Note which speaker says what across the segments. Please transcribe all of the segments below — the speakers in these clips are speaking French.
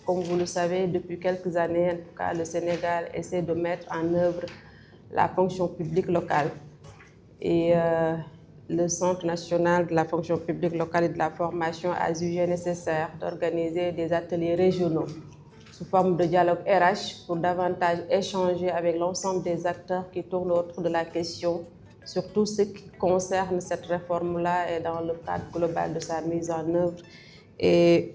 Speaker 1: Comme vous le savez, depuis quelques années, en tout cas, le Sénégal essaie de mettre en œuvre la fonction publique locale. Et le Centre national de la fonction publique locale et de la formation a jugé nécessaire d'organiser des ateliers régionaux sous forme de dialogue RH pour davantage échanger avec l'ensemble des acteurs qui tournent autour de la question, surtout ce qui concerne cette réforme-là et dans le cadre global de sa mise en œuvre. Et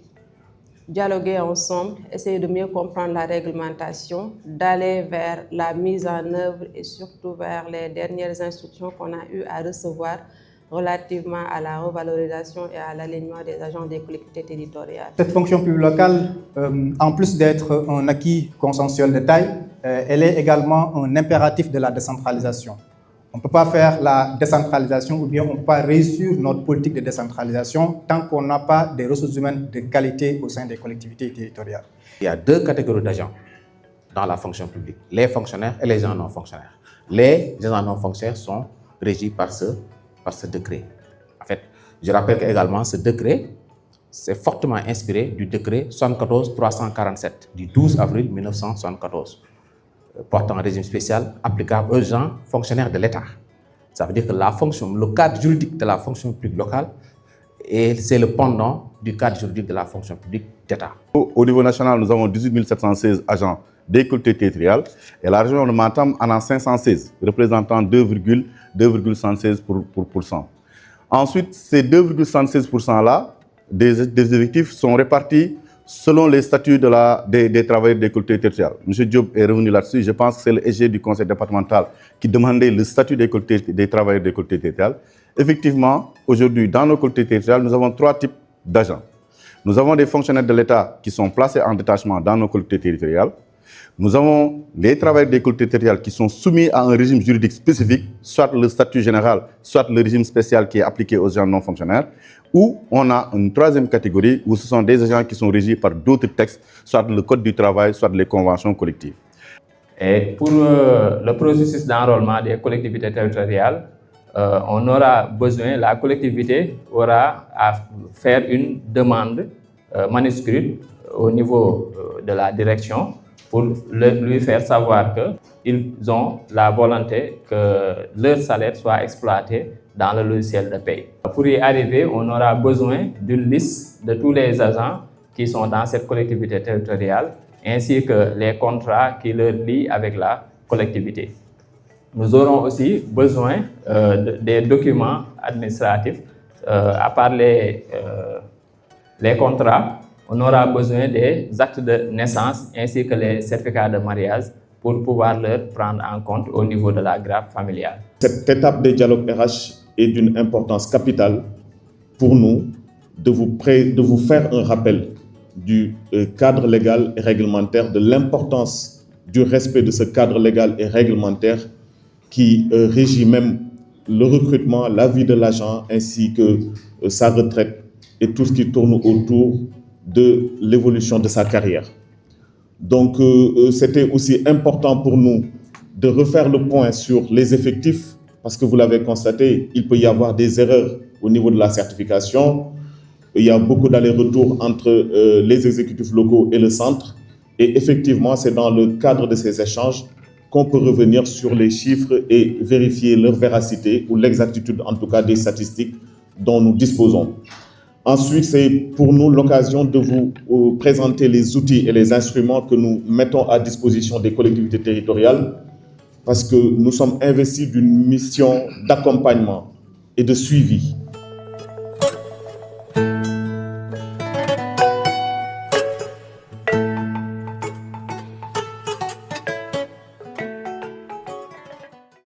Speaker 1: dialoguer ensemble, essayer de mieux comprendre la réglementation, d'aller vers la mise en œuvre et surtout vers les dernières instructions qu'on a eu à recevoir relativement à la revalorisation et à l'alignement des agents des collectivités territoriales.
Speaker 2: Cette fonction publique locale, en plus d'être un acquis consensuel de taille, elle est également un impératif de la décentralisation. On ne peut pas faire la décentralisation ou bien on ne peut pas réussir notre politique de décentralisation tant qu'on n'a pas des ressources humaines de qualité au sein des collectivités territoriales.
Speaker 3: Il y a deux catégories d'agents dans la fonction publique, les fonctionnaires et les agents non fonctionnaires. Les agents non fonctionnaires sont régis par ce décret. En fait, je rappelle également ce décret, c'est fortement inspiré du décret 74-347 du 12 avril 1974. Portant un régime spécial applicable aux gens fonctionnaires de l'État. Ça veut dire que le cadre juridique de la fonction publique locale, c'est le pendant du cadre juridique de la fonction publique d'État.
Speaker 4: Au niveau national, nous avons 18 716 agents des collectivités territoriales et la région de Matam en a 516, représentant 2,76%. Ensuite, ces 2,76%-là des effectifs sont répartis selon les statuts des travailleurs des collectivités territoriales. M. Diop est revenu là-dessus. Je pense que c'est le SG du conseil départemental qui demandait le statut des travailleurs des collectivités territoriales. Effectivement, aujourd'hui, dans nos collectivités territoriales, nous avons trois types d'agents. Nous avons des fonctionnaires de l'État qui sont placés en détachement dans nos collectivités territoriales. Nous avons les travailleurs des collectivités territoriales qui sont soumis à un régime juridique spécifique, soit le statut général, soit le régime spécial qui est appliqué aux agents non fonctionnaires, ou on a une troisième catégorie où ce sont des agents qui sont régis par d'autres textes, soit le Code du travail, soit les conventions collectives.
Speaker 5: Et pour le processus d'enrôlement des collectivités territoriales, la collectivité aura à faire une demande manuscrite au niveau de la direction pour lui faire savoir qu'ils ont la volonté que leur salaire soit exploité dans le logiciel de paie. Pour y arriver, on aura besoin d'une liste de tous les agents qui sont dans cette collectivité territoriale, ainsi que les contrats qui leur lient avec la collectivité. Nous aurons aussi besoin des documents administratifs. À part les contrats, on aura besoin des actes de naissance ainsi que les certificats de mariage pour pouvoir les prendre en compte au niveau de la grappe familiale.
Speaker 6: Cette étape des dialogues RH est d'une importance capitale pour nous de vous faire un rappel du cadre légal et réglementaire, de l'importance du respect de ce cadre légal et réglementaire qui régit même le recrutement, la vie de l'agent ainsi que sa retraite et tout ce qui tourne autour de l'évolution de sa carrière. Donc, c'était aussi important pour nous de refaire le point sur les effectifs, parce que vous l'avez constaté, il peut y avoir des erreurs au niveau de la certification. Il y a beaucoup d'allers-retours entre les exécutifs locaux et le centre. Et effectivement, c'est dans le cadre de ces échanges qu'on peut revenir sur les chiffres et vérifier leur véracité ou l'exactitude, en tout cas, des statistiques dont nous disposons. Ensuite, c'est pour nous l'occasion de vous présenter les outils et les instruments que nous mettons à disposition des collectivités territoriales parce que nous sommes investis d'une mission d'accompagnement et de suivi